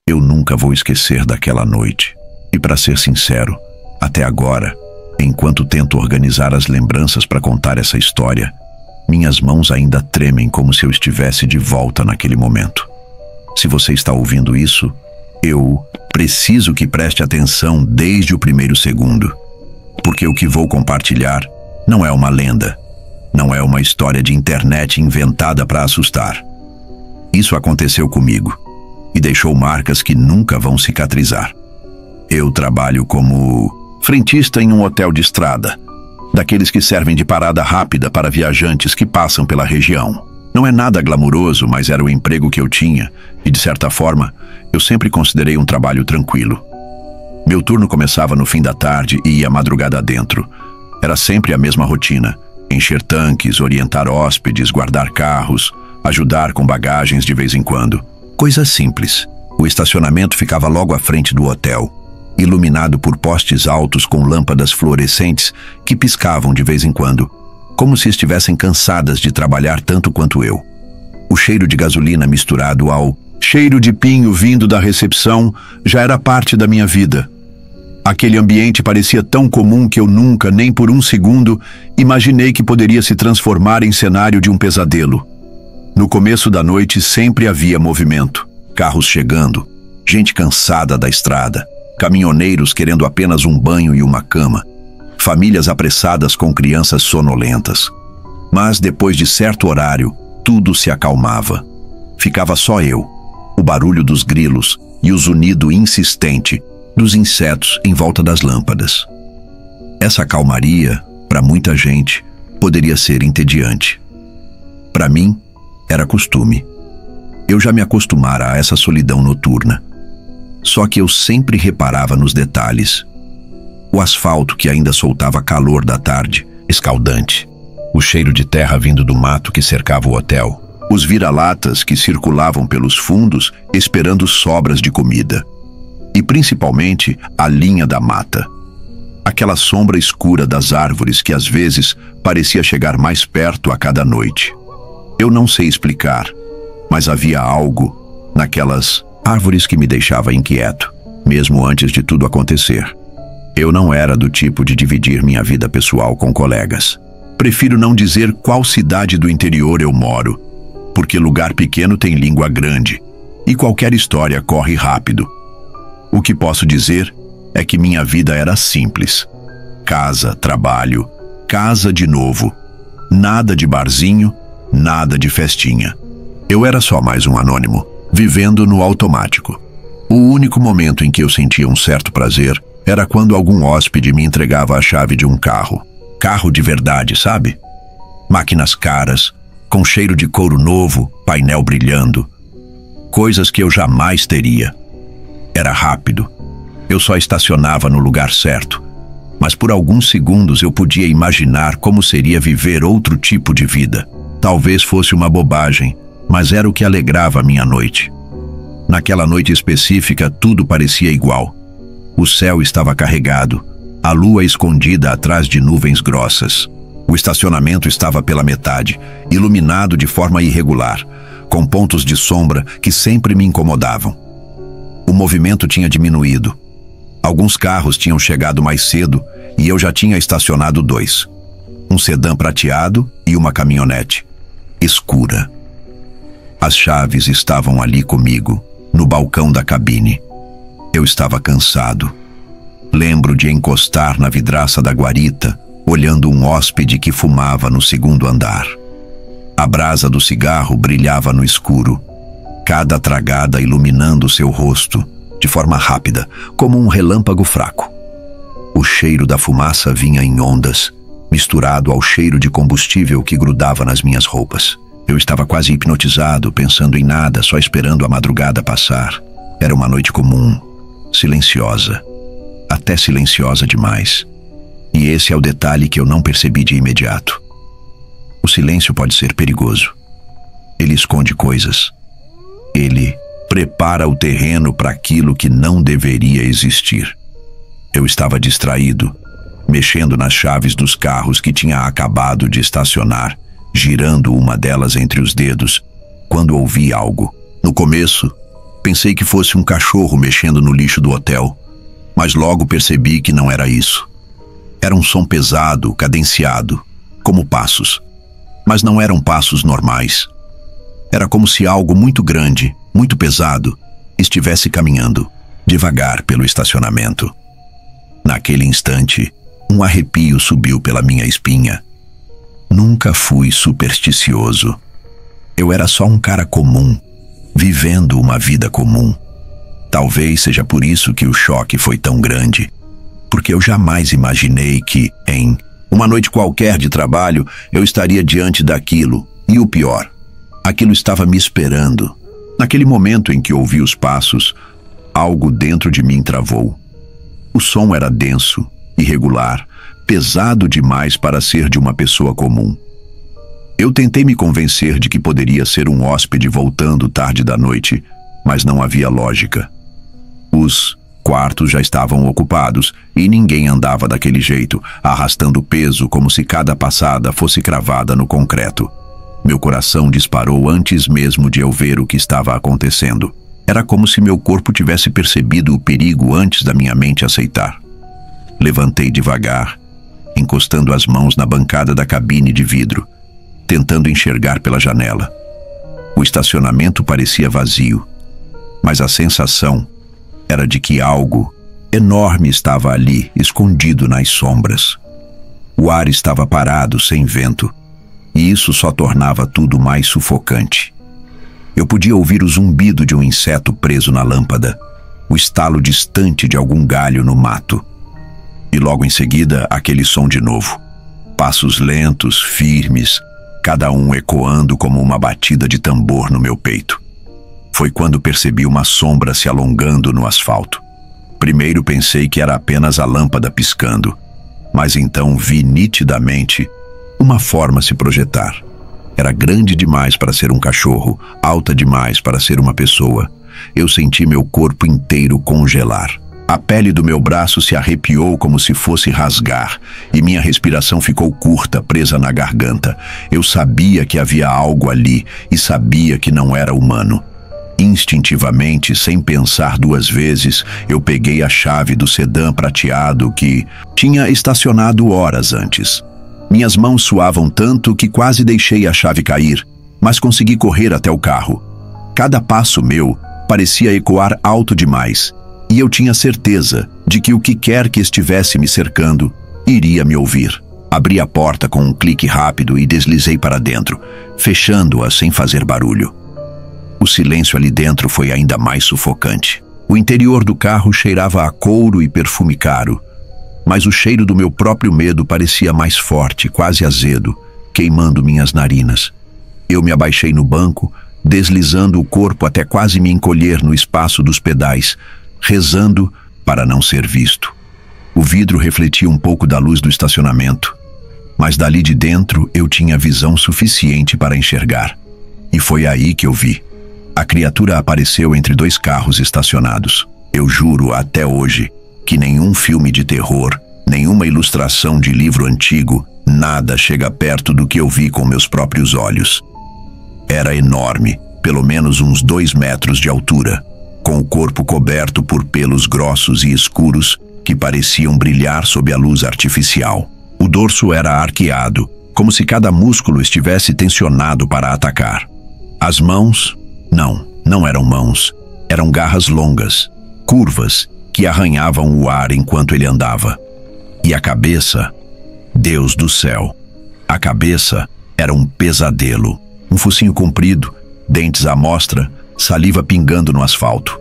Eu nunca vou esquecer daquela noite. E para ser sincero, até agora, enquanto tento organizar as lembranças para contar essa história, minhas mãos ainda tremem como se eu estivesse de volta naquele momento. Se você está ouvindo isso, eu preciso que preste atenção desde o primeiro segundo, porque o que vou compartilhar não é uma lenda, não é uma história de internet inventada para assustar. Isso aconteceu comigo e deixou marcas que nunca vão cicatrizar. Eu trabalho como frentista em um hotel de estrada, daqueles que servem de parada rápida para viajantes que passam pela região. Não é nada glamuroso, mas era o emprego que eu tinha e, de certa forma, eu sempre considerei um trabalho tranquilo. Meu turno começava no fim da tarde e ia madrugada dentro. Era sempre a mesma rotina: encher tanques, orientar hóspedes, guardar carros, ajudar com bagagens de vez em quando. Coisa simples. O estacionamento ficava logo à frente do hotel, iluminado por postes altos com lâmpadas fluorescentes que piscavam de vez em quando, como se estivessem cansadas de trabalhar tanto quanto eu. O cheiro de gasolina misturado ao cheiro de pinho vindo da recepção já era parte da minha vida. Aquele ambiente parecia tão comum que eu nunca, nem por um segundo, imaginei que poderia se transformar em cenário de um pesadelo. No começo da noite sempre havia movimento, carros chegando, gente cansada da estrada, caminhoneiros querendo apenas um banho e uma cama, famílias apressadas com crianças sonolentas. Mas depois de certo horário, tudo se acalmava. Ficava só eu, o barulho dos grilos e o zunido insistente dos insetos em volta das lâmpadas. Essa calmaria, para muita gente, poderia ser entediante. Para mim, era costume. Eu já me acostumara a essa solidão noturna. Só que eu sempre reparava nos detalhes. O asfalto que ainda soltava calor da tarde, escaldante. O cheiro de terra vindo do mato que cercava o hotel. Os vira-latas que circulavam pelos fundos esperando sobras de comida. E principalmente a linha da mata. Aquela sombra escura das árvores que às vezes parecia chegar mais perto a cada noite. Eu não sei explicar, mas havia algo naquelas árvores que me deixava inquieto, mesmo antes de tudo acontecer. Eu não era do tipo de dividir minha vida pessoal com colegas. Prefiro não dizer qual cidade do interior eu moro, porque lugar pequeno tem língua grande e qualquer história corre rápido. O que posso dizer é que minha vida era simples. Casa, trabalho, casa de novo. Nada de barzinho, nada de festinha. Eu era só mais um anônimo, vivendo no automático. O único momento em que eu sentia um certo prazer era quando algum hóspede me entregava a chave de um carro. Carro de verdade, sabe? Máquinas caras, com cheiro de couro novo, painel brilhando. Coisas que eu jamais teria. Era rápido. Eu só estacionava no lugar certo. Mas por alguns segundos eu podia imaginar como seria viver outro tipo de vida. Talvez fosse uma bobagem, mas era o que alegrava a minha noite. Naquela noite específica, tudo parecia igual. O céu estava carregado, a lua escondida atrás de nuvens grossas. O estacionamento estava pela metade, iluminado de forma irregular, com pontos de sombra que sempre me incomodavam. O movimento tinha diminuído. Alguns carros tinham chegado mais cedo e eu já tinha estacionado 2. Um sedã prateado e uma caminhonete, escura. As chaves estavam ali comigo, no balcão da cabine. Eu estava cansado. Lembro de encostar na vidraça da guarita, olhando um hóspede que fumava no segundo andar. A brasa do cigarro brilhava no escuro, cada tragada iluminando seu rosto, de forma rápida, como um relâmpago fraco. O cheiro da fumaça vinha em ondas, misturado ao cheiro de combustível que grudava nas minhas roupas. Eu estava quase hipnotizado, pensando em nada, só esperando a madrugada passar. Era uma noite comum, silenciosa, até silenciosa demais. E esse é o detalhe que eu não percebi de imediato. O silêncio pode ser perigoso. Ele esconde coisas. Ele prepara o terreno para aquilo que não deveria existir. Eu estava distraído, mexendo nas chaves dos carros que tinha acabado de estacionar, girando uma delas entre os dedos, quando ouvi algo. No começo, Pensei que fosse um cachorro mexendo no lixo do hotel, mas logo percebi que não era isso. Era um som pesado, cadenciado, como passos. Mas não eram passos normais. Era como se algo muito grande, muito pesado, estivesse caminhando, devagar pelo estacionamento. Naquele instante, um arrepio subiu pela minha espinha. Nunca fui supersticioso. Eu era só um cara comum, vivendo uma vida comum. Talvez seja por isso que o choque foi tão grande, porque eu jamais imaginei que, em uma noite qualquer de trabalho, eu estaria diante daquilo, e o pior, aquilo estava me esperando. Naquele momento em que ouvi os passos, algo dentro de mim travou. O som era denso, irregular, pesado demais para ser de uma pessoa comum. Eu tentei me convencer de que poderia ser um hóspede voltando tarde da noite, mas não havia lógica. Os quartos já estavam ocupados e ninguém andava daquele jeito, arrastando peso como se cada passada fosse cravada no concreto. Meu coração disparou antes mesmo de eu ver o que estava acontecendo. Era como se meu corpo tivesse percebido o perigo antes da minha mente aceitar. Levantei devagar, encostando as mãos na bancada da cabine de vidro, tentando enxergar pela janela. O estacionamento parecia vazio, mas a sensação era de que algo enorme estava ali, escondido nas sombras. O ar estava parado, sem vento, e isso só tornava tudo mais sufocante. Eu podia ouvir o zumbido de um inseto preso na lâmpada, o estalo distante de algum galho no mato. E logo em seguida, aquele som de novo. Passos lentos, firmes, cada um ecoando como uma batida de tambor no meu peito. Foi quando percebi uma sombra se alongando no asfalto. Primeiro pensei que era apenas a lâmpada piscando, mas então vi nitidamente uma forma se projetar. Era grande demais para ser um cachorro, alta demais para ser uma pessoa. Eu senti meu corpo inteiro congelar. A pele do meu braço se arrepiou como se fosse rasgar, e minha respiração ficou curta, presa na garganta. Eu sabia que havia algo ali, e sabia que não era humano. Instintivamente, sem pensar duas vezes, eu peguei a chave do sedã prateado que tinha estacionado horas antes. Minhas mãos suavam tanto que quase deixei a chave cair, mas consegui correr até o carro. Cada passo meu parecia ecoar alto demais, e eu tinha certeza de que o que quer que estivesse me cercando iria me ouvir. Abri a porta com um clique rápido e deslizei para dentro, fechando-a sem fazer barulho. O silêncio ali dentro foi ainda mais sufocante. O interior do carro cheirava a couro e perfume caro, mas o cheiro do meu próprio medo parecia mais forte, quase azedo, queimando minhas narinas. Eu me abaixei no banco, deslizando o corpo até quase me encolher no espaço dos pedais, rezando para não ser visto. O vidro refletia um pouco da luz do estacionamento, mas dali de dentro eu tinha visão suficiente para enxergar. E foi aí que eu vi. A criatura apareceu entre dois carros estacionados. Eu juro até hoje que nenhum filme de terror, nenhuma ilustração de livro antigo, nada chega perto do que eu vi com meus próprios olhos. Era enorme, pelo menos uns 2 metros de altura, com o corpo coberto por pelos grossos e escuros que pareciam brilhar sob a luz artificial. O dorso era arqueado, como se cada músculo estivesse tensionado para atacar. As mãos? Não eram mãos. Eram garras longas, curvas, que arranhavam o ar enquanto ele andava. E a cabeça? Deus do céu! A cabeça era um pesadelo. Um focinho comprido, dentes à mostra, saliva pingando no asfalto.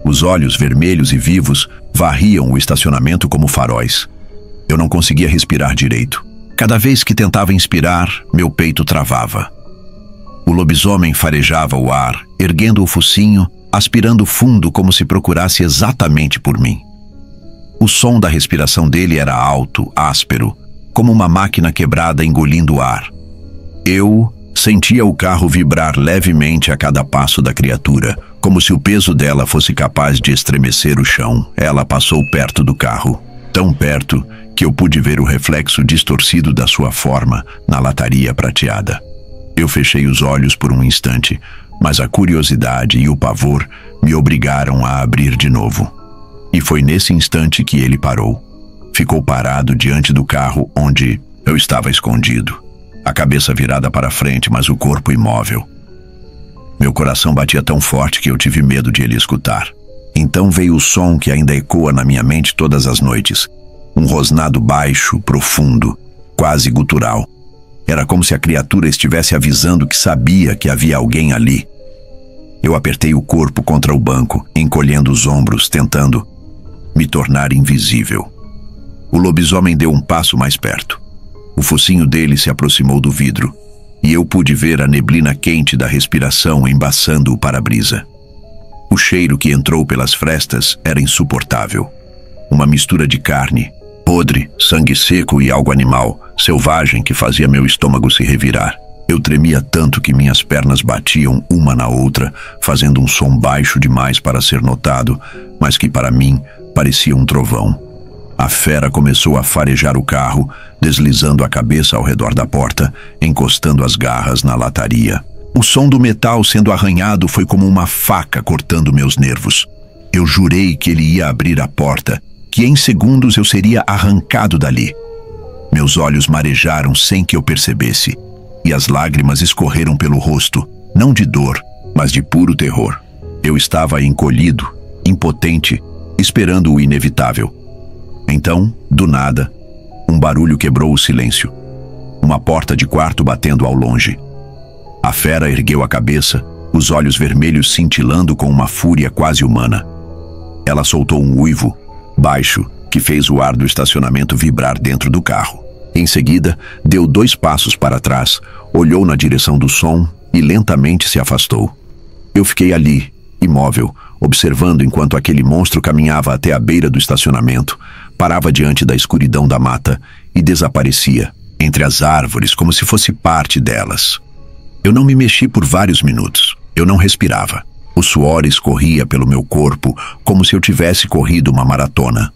Os olhos vermelhos e vivos varriam o estacionamento como faróis. Eu não conseguia respirar direito. Cada vez que tentava inspirar, meu peito travava. O lobisomem farejava o ar, erguendo o focinho, aspirando fundo como se procurasse exatamente por mim. O som da respiração dele era alto, áspero, como uma máquina quebrada engolindo o ar. Eu sentia o carro vibrar levemente a cada passo da criatura, como se o peso dela fosse capaz de estremecer o chão. Ela passou perto do carro, tão perto que eu pude ver o reflexo distorcido da sua forma na lataria prateada. Eu fechei os olhos por um instante, mas a curiosidade e o pavor me obrigaram a abrir de novo. E foi nesse instante que ele parou. Ficou parado diante do carro onde eu estava escondido, a cabeça virada para frente, mas o corpo imóvel. Meu coração batia tão forte que eu tive medo de ele escutar. Então veio o som que ainda ecoa na minha mente todas as noites. Um rosnado baixo, profundo, quase gutural. Era como se a criatura estivesse avisando que sabia que havia alguém ali. Eu apertei o corpo contra o banco, encolhendo os ombros, tentando me tornar invisível. O lobisomem deu um passo mais perto. O focinho dele se aproximou do vidro, e eu pude ver a neblina quente da respiração embaçando o para-brisa. O cheiro que entrou pelas frestas era insuportável. Uma mistura de carne, podre, sangue seco e algo animal, selvagem, que fazia meu estômago se revirar. Eu tremia tanto que minhas pernas batiam uma na outra, fazendo um som baixo demais para ser notado, mas que para mim parecia um trovão. A fera começou a farejar o carro, deslizando a cabeça ao redor da porta, encostando as garras na lataria. O som do metal sendo arranhado foi como uma faca cortando meus nervos. Eu jurei que ele ia abrir a porta, que em segundos eu seria arrancado dali. Meus olhos marejaram sem que eu percebesse, e as lágrimas escorreram pelo rosto, não de dor, mas de puro terror. Eu estava encolhido, impotente, esperando o inevitável. Então, do nada, um barulho quebrou o silêncio. Uma porta de quarto batendo ao longe. A fera ergueu a cabeça, os olhos vermelhos cintilando com uma fúria quase humana. Ela soltou um uivo, baixo, que fez o ar do estacionamento vibrar dentro do carro. Em seguida, deu 2 passos para trás, olhou na direção do som e lentamente se afastou. Eu fiquei ali, imóvel, observando enquanto aquele monstro caminhava até a beira do estacionamento, parava diante da escuridão da mata e desaparecia entre as árvores como se fosse parte delas. Eu não me mexi por vários minutos. Eu não respirava. O suor escorria pelo meu corpo como se eu tivesse corrido uma maratona.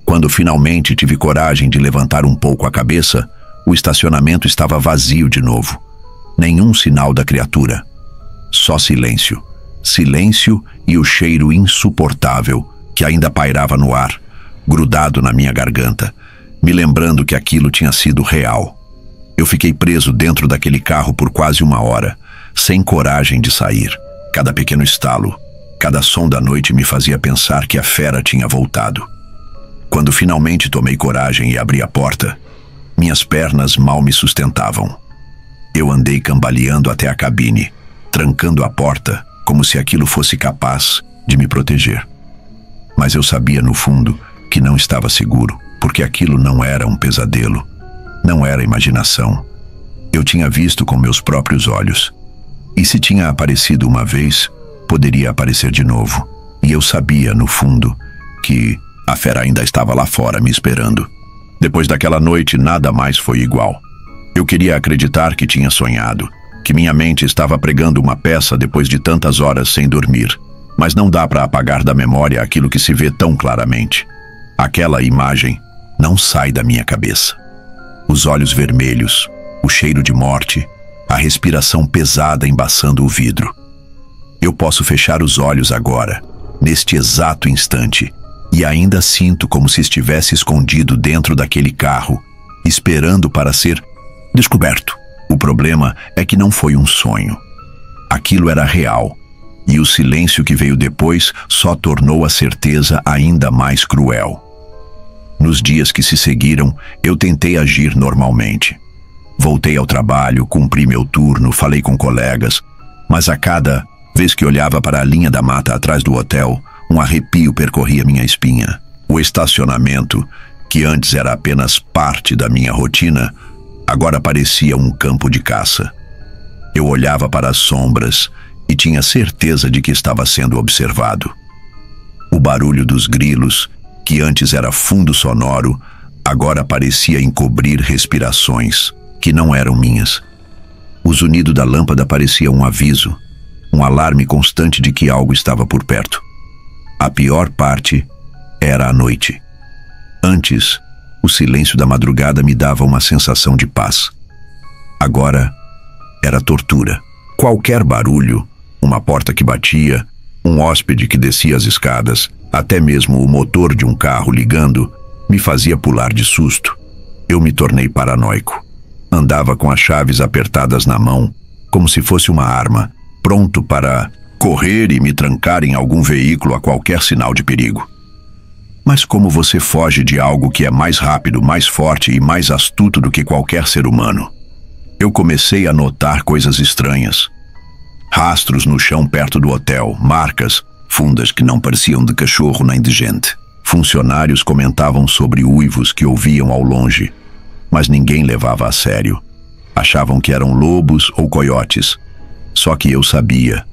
Quando finalmente tive coragem de levantar um pouco a cabeça, o estacionamento estava vazio de novo. Nenhum sinal da criatura. Só silêncio. Silêncio e o cheiro insuportável que ainda pairava no ar, grudado na minha garganta, me lembrando que aquilo tinha sido real. Eu fiquei preso dentro daquele carro por quase 1 hora, sem coragem de sair. Cada pequeno estalo, cada som da noite me fazia pensar que a fera tinha voltado. Quando finalmente tomei coragem e abri a porta, minhas pernas mal me sustentavam. Eu andei cambaleando até a cabine, trancando a porta como se aquilo fosse capaz de me proteger. Mas eu sabia no fundo que não estava seguro, porque aquilo não era um pesadelo, não era imaginação. Eu tinha visto com meus próprios olhos. E se tinha aparecido uma vez, poderia aparecer de novo. E eu sabia, no fundo, que a fera ainda estava lá fora me esperando. Depois daquela noite, nada mais foi igual. Eu queria acreditar que tinha sonhado, que minha mente estava pregando uma peça depois de tantas horas sem dormir. Mas não dá para apagar da memória aquilo que se vê tão claramente. Aquela imagem não sai da minha cabeça. Os olhos vermelhos, o cheiro de morte, a respiração pesada embaçando o vidro. Eu posso fechar os olhos agora, neste exato instante, e ainda sinto como se estivesse escondido dentro daquele carro, esperando para ser descoberto. O problema é que não foi um sonho. Aquilo era real, e o silêncio que veio depois só tornou a certeza ainda mais cruel. Nos dias que se seguiram, eu tentei agir normalmente. Voltei ao trabalho, cumpri meu turno, falei com colegas, mas a cada vez que olhava para a linha da mata atrás do hotel, um arrepio percorria minha espinha. O estacionamento, que antes era apenas parte da minha rotina, agora parecia um campo de caça. Eu olhava para as sombras e tinha certeza de que estava sendo observado. O barulho dos grilos, que antes era fundo sonoro, agora parecia encobrir respirações que não eram minhas. O zunido da lâmpada parecia um aviso, um alarme constante de que algo estava por perto. A pior parte era a noite. Antes, o silêncio da madrugada me dava uma sensação de paz. Agora, era tortura. Qualquer barulho uma porta que batia, um hóspede que descia as escadas, até mesmo o motor de um carro ligando, me fazia pular de susto. Eu me tornei paranoico. Andava com as chaves apertadas na mão, como se fosse uma arma, pronto para correr e me trancar em algum veículo a qualquer sinal de perigo. Mas como você foge de algo que é mais rápido, mais forte e mais astuto do que qualquer ser humano? Eu comecei a notar coisas estranhas. Rastros no chão perto do hotel, marcas, fundas que não pareciam de cachorro nem de gente. Funcionários comentavam sobre uivos que ouviam ao longe, mas ninguém levava a sério. Achavam que eram lobos ou coiotes. Só que eu sabia,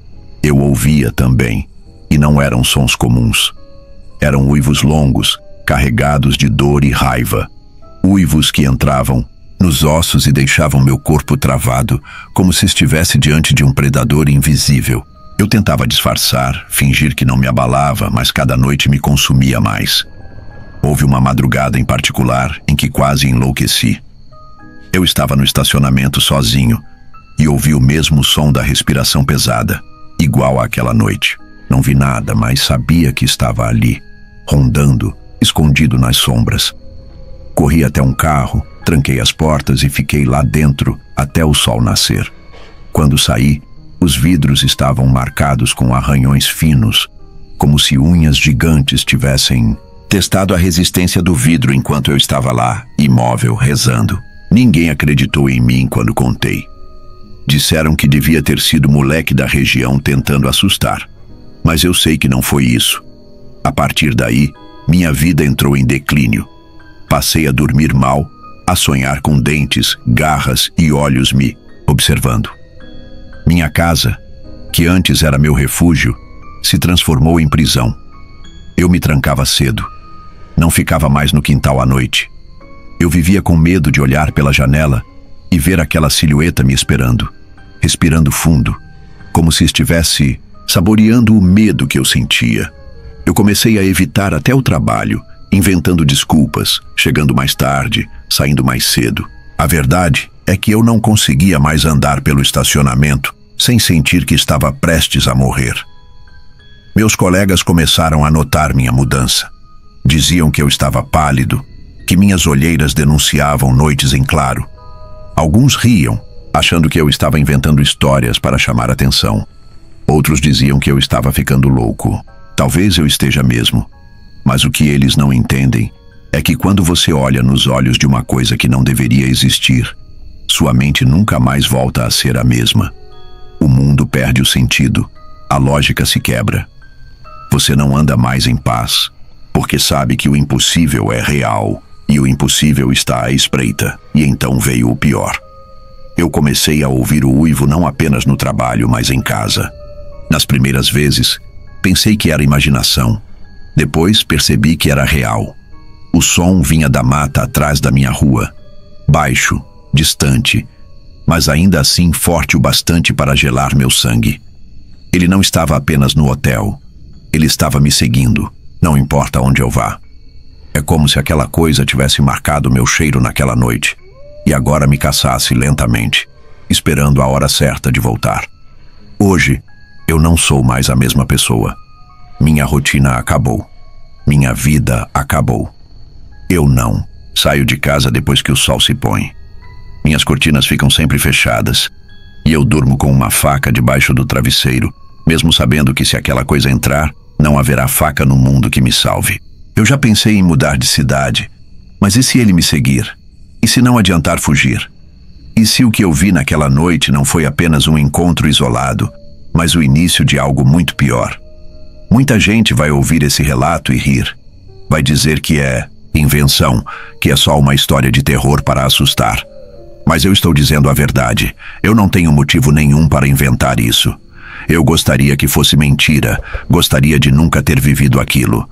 eu ouvia também, e não eram sons comuns. Eram uivos longos, carregados de dor e raiva. Uivos que entravam nos ossos e deixavam meu corpo travado, como se estivesse diante de um predador invisível. Eu tentava disfarçar, fingir que não me abalava, mas cada noite me consumia mais. Houve uma madrugada em particular em que quase enlouqueci. Eu estava no estacionamento sozinho e ouvi o mesmo som da respiração pesada, igual àquela noite. Não vi nada, mas sabia que estava ali, rondando, escondido nas sombras. Corri até um carro, tranquei as portas e fiquei lá dentro até o sol nascer. Quando saí, os vidros estavam marcados com arranhões finos, como se unhas gigantes tivessem testado a resistência do vidro enquanto eu estava lá, imóvel, rezando. Ninguém acreditou em mim quando contei. Disseram que devia ter sido moleque da região tentando assustar. Mas eu sei que não foi isso. A partir daí, minha vida entrou em declínio. Passei a dormir mal, a sonhar com dentes, garras e olhos me observando. Minha casa, que antes era meu refúgio, se transformou em prisão. Eu me trancava cedo. Não ficava mais no quintal à noite. Eu vivia com medo de olhar pela janela e ver aquela silhueta me esperando, respirando fundo, como se estivesse saboreando o medo que eu sentia. Eu comecei a evitar até o trabalho, inventando desculpas, chegando mais tarde, saindo mais cedo. A verdade é que eu não conseguia mais andar pelo estacionamento sem sentir que estava prestes a morrer. Meus colegas começaram a notar minha mudança. Diziam que eu estava pálido, que minhas olheiras denunciavam noites em claro. Alguns riam, achando que eu estava inventando histórias para chamar atenção. Outros diziam que eu estava ficando louco. Talvez eu esteja mesmo. Mas o que eles não entendem é que quando você olha nos olhos de uma coisa que não deveria existir, sua mente nunca mais volta a ser a mesma. O mundo perde o sentido, a lógica se quebra. Você não anda mais em paz, porque sabe que o impossível é real e o impossível está à espreita, e então veio o pior. Eu comecei a ouvir o uivo não apenas no trabalho, mas em casa. Nas primeiras vezes, pensei que era imaginação. Depois percebi que era real. O som vinha da mata atrás da minha rua, baixo, distante, mas ainda assim forte o bastante para gelar meu sangue. Ele não estava apenas no hotel. Ele estava me seguindo, não importa onde eu vá. É como se aquela coisa tivesse marcado meu cheiro naquela noite e agora me caçasse lentamente, esperando a hora certa de voltar. Hoje, eu não sou mais a mesma pessoa. Minha rotina acabou. Minha vida acabou. Eu não saio de casa depois que o sol se põe. Minhas cortinas ficam sempre fechadas e eu durmo com uma faca debaixo do travesseiro, mesmo sabendo que se aquela coisa entrar, não haverá faca no mundo que me salve. Eu já pensei em mudar de cidade, mas e se ele me seguir? E se não adiantar fugir? E se o que eu vi naquela noite não foi apenas um encontro isolado, mas o início de algo muito pior? Muita gente vai ouvir esse relato e rir. Vai dizer que é invenção, que é só uma história de terror para assustar. Mas eu estou dizendo a verdade. Eu não tenho motivo nenhum para inventar isso. Eu gostaria que fosse mentira, gostaria de nunca ter vivido aquilo.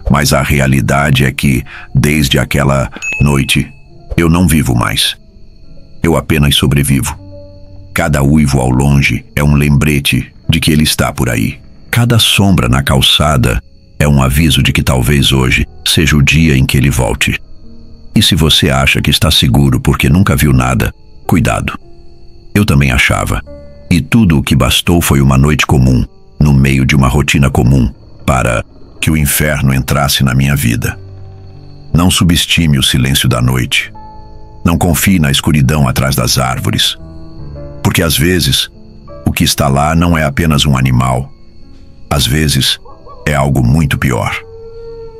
Mas a realidade é que, desde aquela noite, eu não vivo mais. Eu apenas sobrevivo. Cada uivo ao longe é um lembrete de que ele está por aí. Cada sombra na calçada é um aviso de que talvez hoje seja o dia em que ele volte. E se você acha que está seguro porque nunca viu nada, cuidado. Eu também achava. E tudo o que bastou foi uma noite comum, no meio de uma rotina comum, para que o inferno entrasse na minha vida. Não subestime o silêncio da noite. Não confie na escuridão atrás das árvores. Porque às vezes, o que está lá não é apenas um animal. Às vezes, é algo muito pior.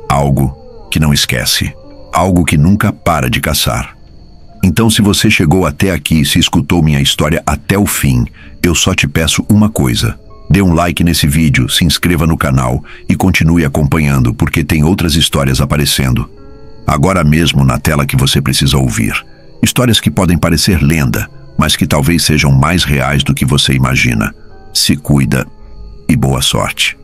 Algo que não esquece. Algo que nunca para de caçar. Então, se você chegou até aqui e se escutou minha história até o fim, eu só te peço uma coisa. Dê um like nesse vídeo, se inscreva no canal e continue acompanhando, porque tem outras histórias aparecendo. Agora mesmo na tela que você precisa ouvir. Histórias que podem parecer lenda, mas que talvez sejam mais reais do que você imagina. Se cuida e boa sorte.